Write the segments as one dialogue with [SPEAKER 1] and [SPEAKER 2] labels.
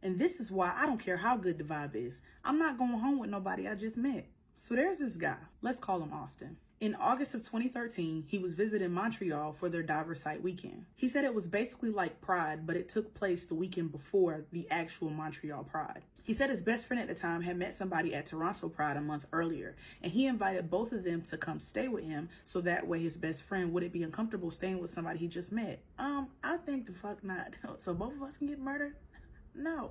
[SPEAKER 1] And this is why I don't care how good the vibe is. I'm not going home with nobody I just met. So there's this guy. Let's call him Austin. In August of 2013, he was visiting Montreal for their Diversite weekend. He said it was basically like Pride, but it took place the weekend before the actual Montreal Pride. He said his best friend at the time had met somebody at Toronto Pride a month earlier, and he invited both of them to come stay with him so that way his best friend wouldn't be uncomfortable staying with somebody he just met. I think the fuck not. So both of us can get murdered? No.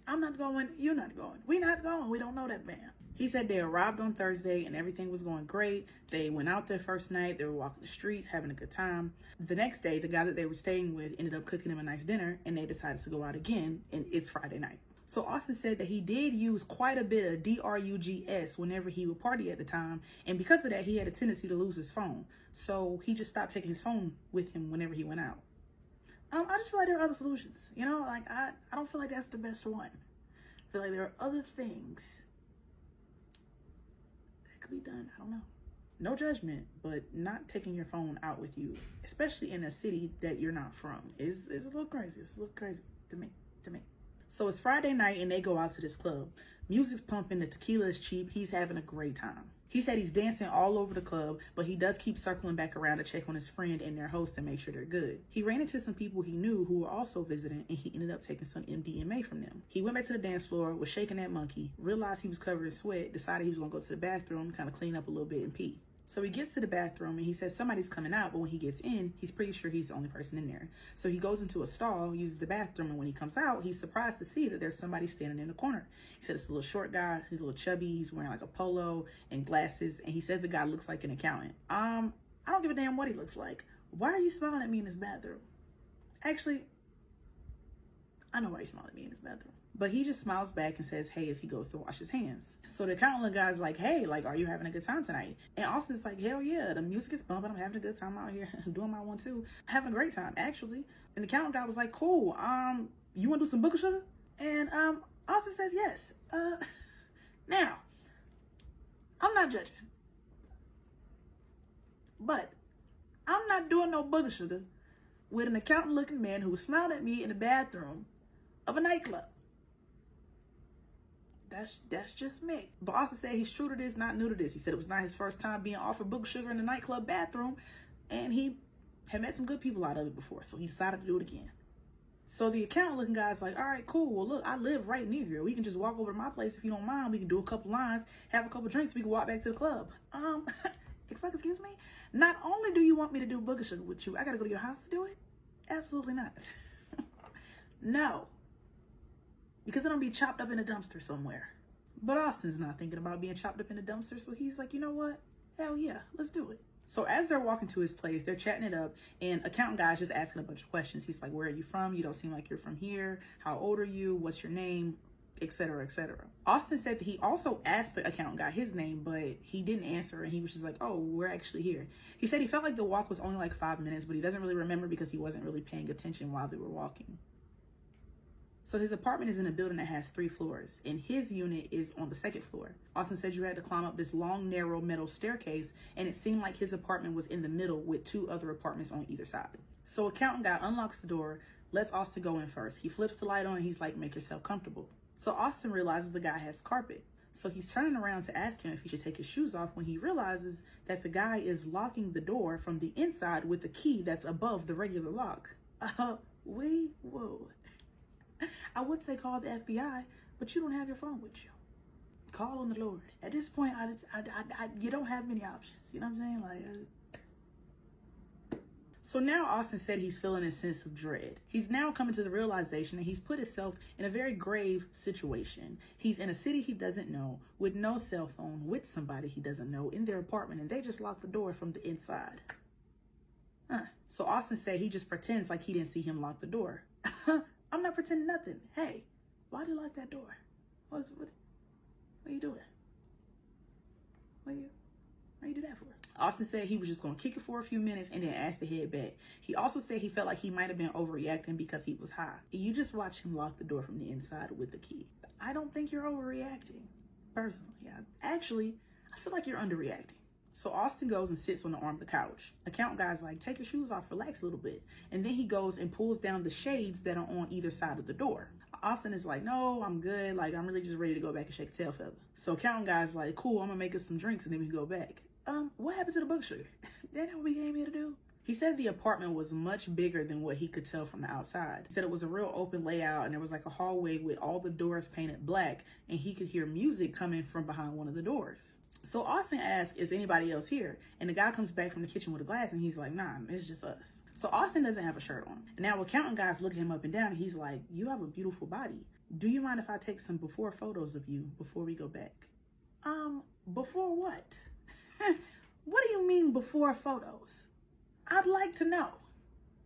[SPEAKER 1] I'm not going, you're not going. We not going, we don't know that man. He said they arrived on Thursday and everything was going great. They went out their first night, they were walking the streets, having a good time. The next day, the guy that they were staying with ended up cooking them a nice dinner and they decided to go out again, and it's Friday night. So Austin said that he did use quite a bit of drugs whenever he would party at the time, and because of that, he had a tendency to lose his phone. So he just stopped taking his phone with him whenever he went out. I just feel like there are other solutions, you know, like I don't feel like that's the best one. I feel like there are other things that could be done. I don't know. No judgment, but not taking your phone out with you, especially in a city that you're not from, is a little crazy. It's a little crazy to me. So it's Friday night and they go out to this club. Music's pumping, the tequila is cheap. He's having a great time. He said he's dancing all over the club, but he does keep circling back around to check on his friend and their host to make sure they're good. He ran into some people he knew who were also visiting, and he ended up taking some MDMA from them. He went back to the dance floor, was shaking that monkey, realized he was covered in sweat, decided he was gonna go to the bathroom, kind of clean up a little bit and pee. So he gets to the bathroom and he says somebody's coming out, but when he gets in, he's pretty sure he's the only person in there. So he goes into a stall, uses the bathroom, and when he comes out, he's surprised to see that there's somebody standing in the corner. He said it's a little short guy, he's a little chubby, he's wearing like a polo and glasses, and he said the guy looks like an accountant. I don't give a damn what he looks like. Why are you smiling at me in this bathroom? Actually, I know why he's smiling at me in his bathroom. But he just smiles back and says, hey, as he goes to wash his hands. So the accountant guy's like, hey, like, are you having a good time tonight? And Austin's like, hell yeah, the music is bumping. I'm having a good time out here doing my one too. I'm having a great time, actually. And the accountant guy was like, cool. You want to do some Booger Sugar? And Austin says yes. Now, I'm not judging. But I'm not doing no Booger Sugar with an accountant looking man who was smiling at me in the bathroom of a nightclub. That's just me. But Austin said he's true to this, not new to this. He said it was not his first time being offered Booger Sugar in the nightclub bathroom, and he had met some good people out of it before, so he decided to do it again. So the accountant looking guy's like, all right, cool. Well, look, I live right near here. We can just walk over to my place if you don't mind. We can do a couple lines, have a couple drinks. We can walk back to the club. Excuse me? Not only do you want me to do Booger Sugar with you, I gotta go to your house to do it? Absolutely not. No. Because it'll be chopped up in a dumpster somewhere. But Austin's not thinking about being chopped up in a dumpster, so he's like, you know what? Hell yeah, let's do it. So as they're walking to his place, they're chatting it up, and accountant guy's just asking a bunch of questions. He's like, where are you from? You don't seem like you're from here. How old are you? What's your name? Etc., etc. Austin said that he also asked the accountant guy his name, but he didn't answer, and he was just like, oh, we're actually here. He said he felt like the walk was only like 5 minutes, but he doesn't really remember because he wasn't really paying attention while they were walking. So his apartment is in a building that has 3 floors, and his unit is on the 2nd floor. Austin said you had to climb up this long, narrow metal staircase, and it seemed like his apartment was in the middle with 2 other apartments on either side. So accountant guy unlocks the door, lets Austin go in first. He flips the light on, and he's like, make yourself comfortable. So Austin realizes the guy has carpet. So he's turning around to ask him if he should take his shoes off when he realizes that the guy is locking the door from the inside with a key that's above the regular lock. Whoa. I would say call the FBI, but you don't have your phone with you. Call on the Lord. At this point, you don't have many options. You know what I'm saying? So now Austin said he's feeling a sense of dread. He's now coming to the realization that he's put himself in a very grave situation. He's in a city he doesn't know, with no cell phone, with somebody he doesn't know in their apartment, and they just locked the door from the inside. So Austin said he just pretends like he didn't see him lock the door. I'm not pretending nothing. Hey, why do you lock that door? What are you doing? What you do that for? Austin said he was just going to kick it for a few minutes and then ask to head back. He also said he felt like he might have been overreacting because he was high. You just watch him lock the door from the inside with the key. I don't think you're overreacting, personally. I feel like you're underreacting. So Austin goes and sits on the arm of the couch. Account guy's like, take your shoes off, relax a little bit. And then he goes and pulls down the shades that are on either side of the door. Austin is like, no, I'm good. Like, I'm really just ready to go back and shake a tail feather. So accountant guy's like, cool, I'm gonna make us some drinks and then we can go back. What happened to the bug sugar? That what we came here to do? He said the apartment was much bigger than what he could tell from the outside. He said it was a real open layout and there was like a hallway with all the doors painted black and he could hear music coming from behind one of the doors. So Austin asks, is anybody else here? And the guy comes back from the kitchen with a glass and he's like, nah, it's just us. So Austin doesn't have a shirt on. And now accountant guys look him up and down and he's like, you have a beautiful body. Do you mind if I take some before photos of you before we go back? Before what? What do you mean before photos? I'd like to know.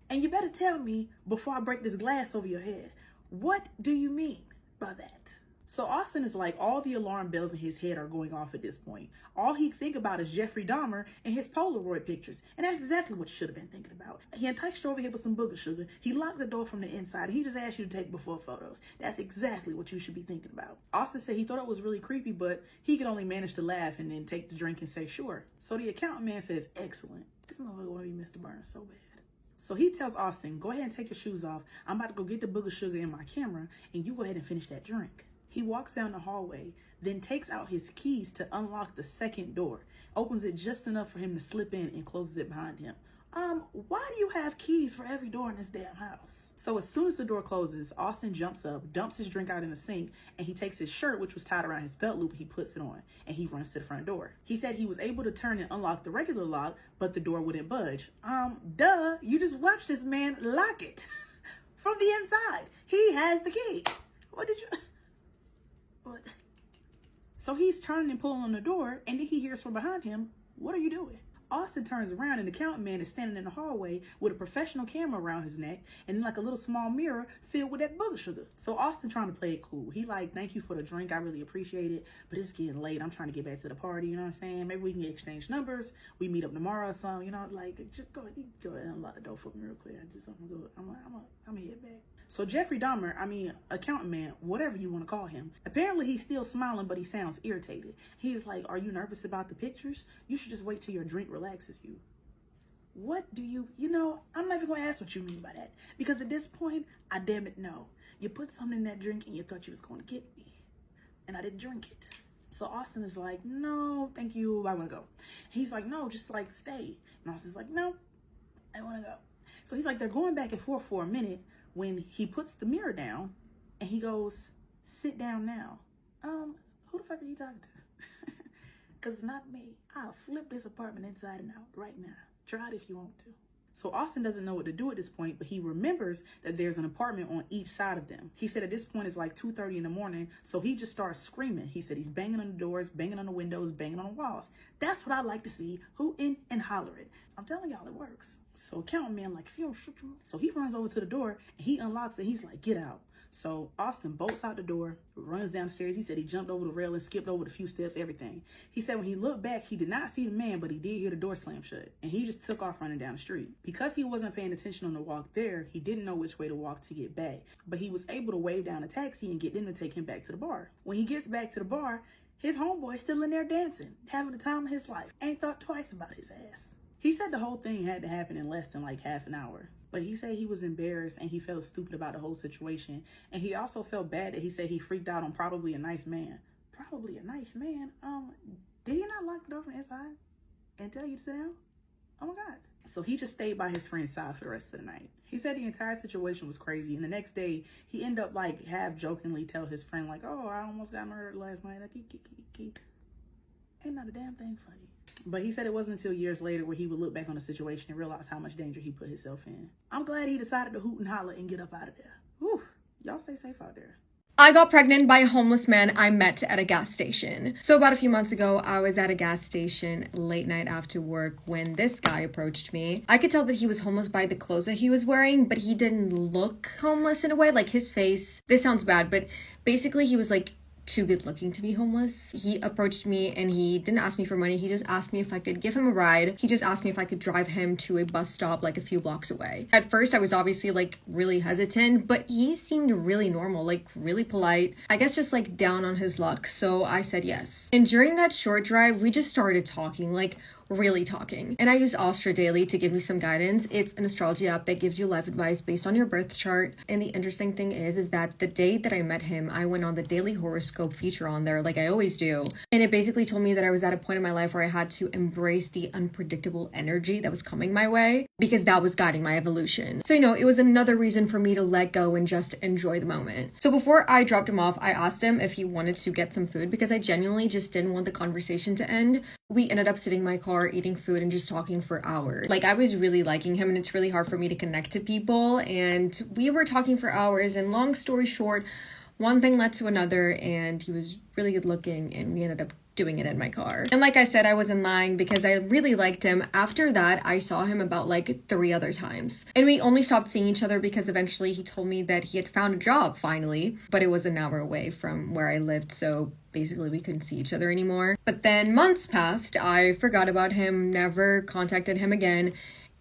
[SPEAKER 1] And you better tell me before I break this glass over your head. What do you mean by that? So Austin is like, all the alarm bells in his head are going off at this point. All he think about is Jeffrey Dahmer and his Polaroid pictures. And that's exactly what you should have been thinking about. He enticed you over here with some booger sugar. He locked the door from the inside. He just asked you to take before photos. That's exactly what you should be thinking about. Austin said he thought it was really creepy, but he could only manage to laugh and then take the drink and say, sure. So the accountant man says, excellent. This motherfucker want to be Mr. Burns so bad. So he tells Austin, go ahead and take your shoes off. I'm about to go get the booger sugar in my camera and you go ahead and finish that drink. He walks down the hallway, then takes out his keys to unlock the second door, opens it just enough for him to slip in and closes it behind him. Why do you have keys for every door in this damn house? So as soon as the door closes, Austin jumps up, dumps his drink out in the sink, and he takes his shirt, which was tied around his belt loop, he puts it on, and he runs to the front door. He said he was able to turn and unlock the regular lock, but the door wouldn't budge. Duh, you just watched this man lock it from the inside. He has the key. What did you... What? So he's turning and pulling on the door, and then he hears from behind him, what are you doing? Austin turns around and the accountant man is standing in the hallway with a professional camera around his neck and like a little small mirror filled with that booger sugar. So Austin trying to play it cool. He like, thank you for the drink. I really appreciate it, but it's getting late. I'm trying to get back to the party. You know what I'm saying? Maybe we can exchange numbers. We meet up tomorrow or something. You know, like just go ahead and unlock the door for me real quick. I'm gonna head back. So Jeffrey Dahmer, accountant man, whatever you want to call him, apparently he's still smiling, but he sounds irritated. He's like, are you nervous about the pictures? You should just wait till your drink relaxes you. What do you know, I'm not even going to ask what you mean by that. Because at this point, I damn it know. You put something in that drink and you thought you was going to get me. And I didn't drink it. So Austin is like, no, thank you, I want to go. He's like, no, just like stay. And Austin's like, no, I want to go. So he's like, they're going back and forth for a minute when he puts the mirror down and he goes, sit down now. Who the fuck are you talking to? Because it's not me. I'll flip this apartment inside and out right now. Try it if you want to. So Austin doesn't know what to do at this point, but he remembers that there's an apartment on each side of them. He said at this point it's like 2:30 in the morning, so he just starts screaming. He said he's banging on the doors, banging on the windows, banging on the walls. That's what I like to see, hooting and hollering. I'm telling y'all, it works. So accountant man like, so he runs over to the door and he unlocks it. He's like, get out. So Austin bolts out the door, runs downstairs. He said he jumped over the railing, skipped over the few steps, everything. He said when he looked back, he did not see the man, but he did hear the door slam shut. And he just took off running down the street. Because he wasn't paying attention on the walk there, he didn't know which way to walk to get back. But he was able to wave down a taxi and get them to take him back to the bar. When he gets back to the bar, his homeboy's still in there dancing, having the time of his life. Ain't thought twice about his ass. He said the whole thing had to happen in less than like half an hour. But he said he was embarrassed and he felt stupid about the whole situation. And he also felt bad that he said he freaked out on probably a nice man. Probably a nice man? Did he not lock the door from the inside and tell you to sit down? Oh my God. So he just stayed by his friend's side for the rest of the night. He said the entire situation was crazy. And the next day, he ended up like half jokingly tell his friend like, oh, I almost got murdered last night. Ain't not a damn thing funny. But he said it wasn't until years later where he would look back on the situation and realize how much danger he put himself in. I'm glad he decided to hoot and holler and get up out of there. Whew, y'all stay safe out there.
[SPEAKER 2] I got pregnant by a homeless man I met at a gas station. So about a few months ago, I was at a gas station late night after work when this guy approached me. I could tell that he was homeless by the clothes that he was wearing, but he didn't look homeless in a way. Like his face, this sounds bad, but basically he was like too good looking to be homeless. He approached me and he didn't ask me for money. He just asked me if I could give him a ride. He just asked me if I could drive him to a bus stop like a few blocks away. At first I was obviously like really hesitant, but he seemed really normal, like really polite. I guess just like down on his luck. So I said yes. And during that short drive, we just started talking. Like really talking. And I use Astra Daily to give me some guidance. It's an astrology app that gives you life advice based on your birth chart. And the interesting thing is that the day that I met him, I went on the daily horoscope feature on there like I always do. And it basically told me that I was at a point in my life where I had to embrace the unpredictable energy that was coming my way because that was guiding my evolution. So, it was another reason for me to let go and just enjoy the moment. So before I dropped him off, I asked him if he wanted to get some food because I genuinely just didn't want the conversation to end. We ended up sitting in my car, eating food, and just talking for hours. Like, I was really liking him, and it's really hard for me to connect to people. And we were talking for hours, and long story short, one thing led to another, and he was really good looking, and we ended up doing it in my car. And like I said, I wasn't lying because I really liked him. After that, I saw him about like 3 other times. And we only stopped seeing each other because eventually he told me that he had found a job finally, but it was an hour away from where I lived, so basically we couldn't see each other anymore. But then months passed, I forgot about him, never contacted him again.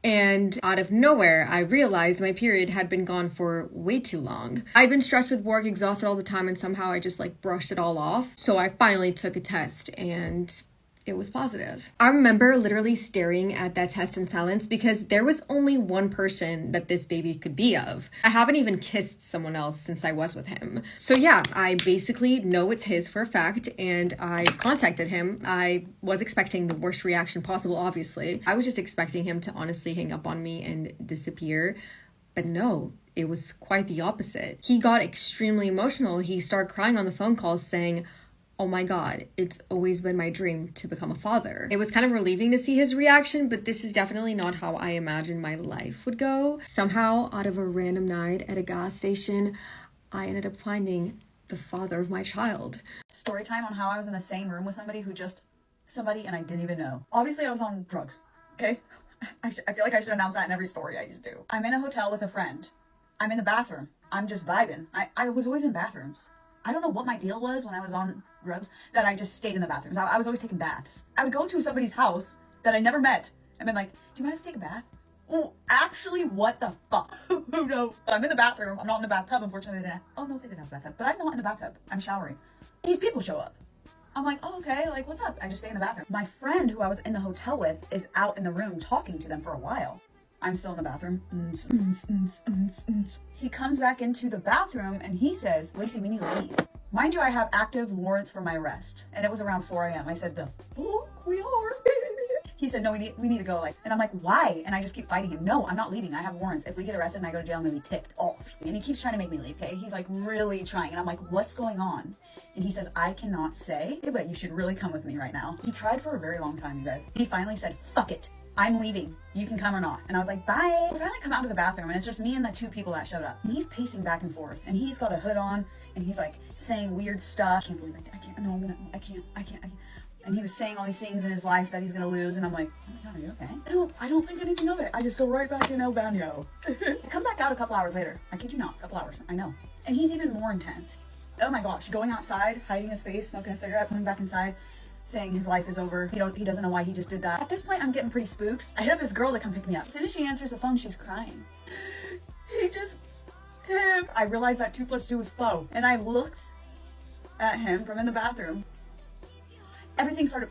[SPEAKER 2] And out of nowhere, I realized my period had been gone for way too long. I'd been stressed with work, exhausted all the time, and somehow I just brushed it all off. So I finally took a test and it was positive. I remember literally staring at that test in silence because there was only one person that this baby could be of. I haven't even kissed someone else since I was with him. So yeah, I basically know it's his for a fact, and I contacted him. I was expecting the worst reaction possible, obviously. I was just expecting him to honestly hang up on me and disappear. But no, it was quite the opposite. He got extremely emotional. He started crying on the phone calls saying, "Oh my God, it's always been my dream to become a father." It was kind of relieving to see his reaction, but this is definitely not how I imagined my life would go. Somehow, out of a random night at a gas station, I ended up finding the father of my child.
[SPEAKER 3] Story time on how I was in the same room with somebody and I didn't even know. Obviously, I was on drugs, okay? I feel like I should announce that in every story I just do. I'm in a hotel with a friend. I'm in the bathroom. I'm just vibing. I was always in bathrooms. I don't know what my deal was when I was on drugs, that I just stayed in the bathrooms. I was always taking baths. I would go to somebody's house that I never met and been like, "Do you mind if I take a bath?" Oh, actually, what the fuck? No, I'm in the bathroom. I'm not in the bathtub, unfortunately. Oh, no, they didn't have a bathtub. But I'm not in the bathtub. I'm showering. These people show up. I'm like, "Oh, okay, what's up?" I just stay in the bathroom. My friend who I was in the hotel with is out in the room talking to them for a while. I'm still in the bathroom. He comes back into the bathroom and he says, "Lacey, we need to leave." Mind you, I have active warrants for my arrest. And it was around 4 a.m. I said, "The fuck we are?" He said, "No, we need to go." And I'm like, "Why?" And I just keep fighting him. "No, I'm not leaving. I have warrants. If we get arrested and I go to jail, I'm gonna be ticked off." And he keeps trying to make me leave, okay? He's really trying. And I'm like, "What's going on?" And he says, "I cannot say, but you should really come with me right now." He tried for a very long time, you guys. He finally said, "Fuck it. I'm leaving. You can come or not." And I was like, "Bye." We finally come out of the bathroom and it's just me and the 2 people that showed up. And he's pacing back and forth and he's got a hood on and he's saying weird stuff. I can't believe I can't. No, I can't. And he was saying all these things in his life that he's gonna lose. And I'm like, "Oh my God, are you okay?" I don't think anything of it. I just go right back in El Baño. I come back out a couple hours later. I kid you not, a couple hours. I know. And he's even more intense. Oh my gosh, going outside, hiding his face, smoking a cigarette, coming back inside, saying his life is over. He doesn't know why he just did that. At this point, I'm getting pretty spooked. I hit up his girl to come pick me up. As soon as she answers the phone, she's crying. I realized that 2 + 2 was 4. And I looked at him from in the bathroom. Everything started,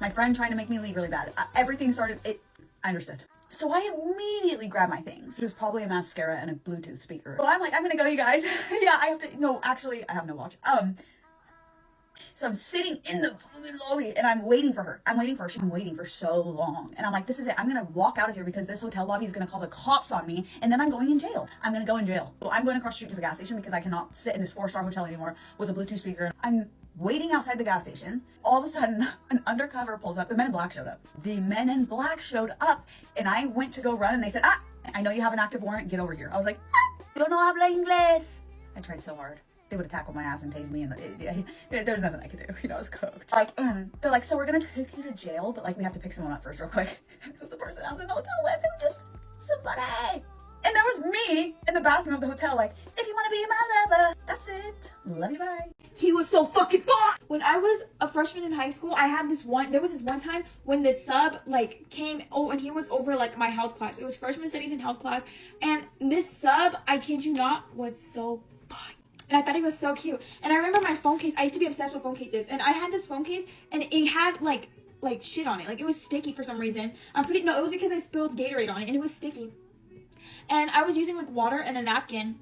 [SPEAKER 3] my friend trying to make me leave really bad. Everything started, I understood. So I immediately grabbed my things. There's probably a mascara and a Bluetooth speaker. So I'm like, "I'm gonna go, you guys." Yeah, I have to, no, actually, I have no watch. So I'm sitting in the lobby and I'm waiting for her. She's been waiting for so long. And I'm like, "This is it. I'm going to walk out of here because this hotel lobby is going to call the cops on me. And then I'm going in jail. I'm going to go in jail." So I'm going across the street to the gas station because I cannot sit in this 4-star hotel anymore with a Bluetooth speaker. I'm waiting outside the gas station. All of a sudden, an undercover pulls up. The Men in Black showed up. And I went to go run and they said, "I know you have an active warrant. Get over here." I was like, "Yo no habla inglés." I tried so hard. They would have tackled my ass and tased me, and there's nothing I could do. I was cooked. They're like, "So we're gonna take you to jail, but we have to pick someone up first real quick." Because the person I was in the hotel with, they were just somebody. And there was me in the bathroom of the hotel, "If you want to be my lover, that's it. Love you, bye."
[SPEAKER 4] He was so fucking fun. When I was a freshman in high school, there was this one time when this sub came, and he was over my health class. It was freshman studies and health class. And this sub, I kid you not, was so fun. And I thought he was so cute. And I remember my phone case. I used to be obsessed with phone cases. And I had this phone case and it had like shit on it. Like it was sticky for some reason. It was because I spilled Gatorade on it and it was sticky. And I was using like water and a napkin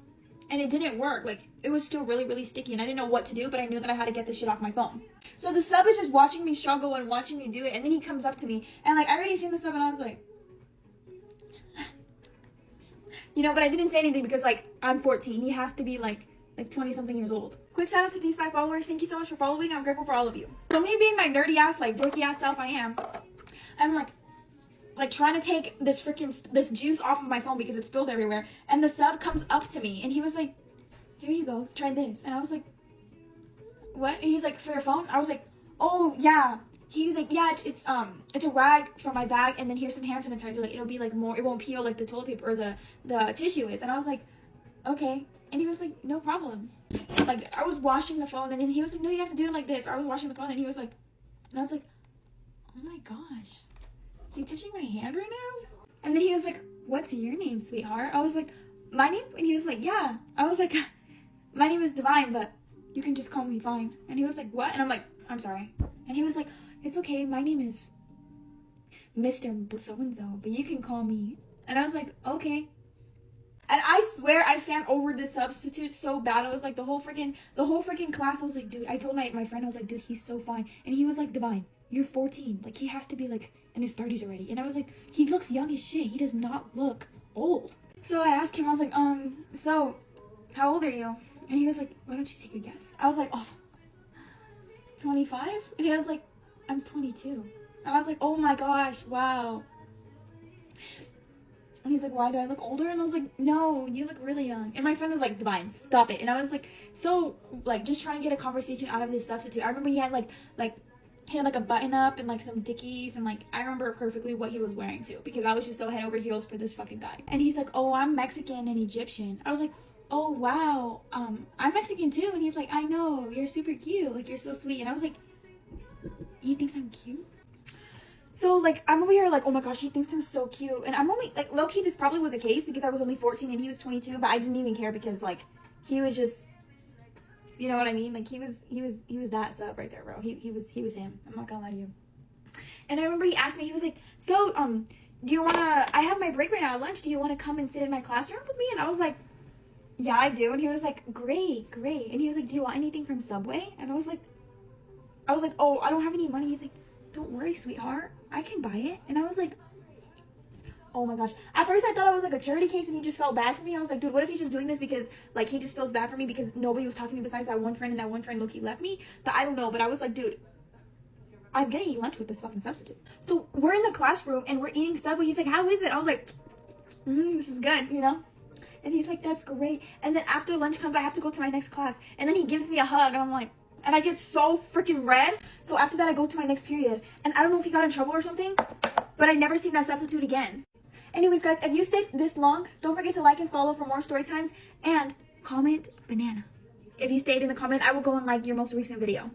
[SPEAKER 4] and it didn't work. Like it was still really, really sticky and I didn't know what to do, but I knew that I had to get this shit off my phone. So the sub is just watching me struggle and watching me do it, and then he comes up to me and like I already seen the sub and I was like, you know, but I didn't say anything because like I'm 14. He has to be like 20 something years old. Quick shout out to these 5 followers. Thank you so much for following. I'm grateful for all of you. So me being my nerdy ass, like dorky ass self I'm like trying to take this juice off of my phone because it spilled everywhere. And the sub comes up to me and he was like, here you go, try this. And I was like, what? And he's like, for your phone? I was like, oh yeah. He was like, yeah, it's a rag from my bag, and then here's some hand sanitizer. Like it'll be like more, it won't peel like the toilet paper or the tissue is. And I was like, okay. And he was like, no problem. Like I was washing the phone, and then he was like, no, you have to do it like this. I was washing the phone, and he was like, and I was like, oh my gosh, is he touching my hand right now? And then he was like, what's your name, sweetheart? I was like, my name? And he was like, yeah. I was like, my name is Divine, but you can just call me Vine. And he was like, what? And I'm like, I'm sorry. And he was like, it's okay, my name is Mr. So-and-so, but you can call me. And I was like, okay. And I swear I fanned over this substitute so bad. I was like, the whole freaking class, I was like, dude, I told my friend, I was like, dude, he's so fine. And he was like, Divine, you're 14. Like, he has to be like in his 30s already. And I was like, he looks young as shit. He does not look old. So I asked him, I was like, so how old are you? And he was like, why don't you take a guess? I was like, oh, 25? And he was like, I'm 22. I was like, oh my gosh, wow. And he's like, why do I look older? And I was like, no, you look really young. And my friend was like, Divine, stop it. And I was like, so, like, just trying to get a conversation out of this substitute. I remember he had he had a button up and like some Dickies, and like I remember perfectly what he was wearing too, because I was just so head over heels for this fucking guy. And he's like, oh, I'm Mexican and Egyptian. I was like, oh wow, I'm Mexican too. And he's like, I know, you're super cute, like you're so sweet. And I was like, he thinks I'm cute? So like I'm over here like, oh my gosh, he thinks I'm so cute. And I'm only like, low-key this probably was a case because I was only 14 and he was 22, but I didn't even care because like he was just, you know what I mean? Like he was that sub right there, bro. He was him. I'm not gonna lie to you. And I remember he asked me, he was like, so do you wanna, I have my break right now at lunch, do you wanna come and sit in my classroom with me? And I was like, yeah, I do. And he was like, great. And he was like, do you want anything from Subway? And I was like, oh, I don't have any money. He's like, don't worry, sweetheart, I can buy it. And I was like, oh my gosh. At first I thought it was like a charity case and he just felt bad for me. I was like, dude, what if he's just doing this because like he just feels bad for me because nobody was talking to me besides that one friend, and that one friend low-key left me? But I don't know. But I was like, dude, I'm gonna eat lunch with this fucking substitute. So we're in the classroom and we're eating Subway. He's like, how is it? I was like, this is good, you know? And he's like, that's great. And then after lunch comes, I have to go to my next class. And then he gives me a hug and I'm like, and I get so freaking red. So after that, I go to my next period. And I don't know if he got in trouble or something, but I never seen that substitute again. Anyways, guys, if you stayed this long, don't forget to like and follow for more story times. And comment banana. If you stayed in the comment, I will go and like your most recent video.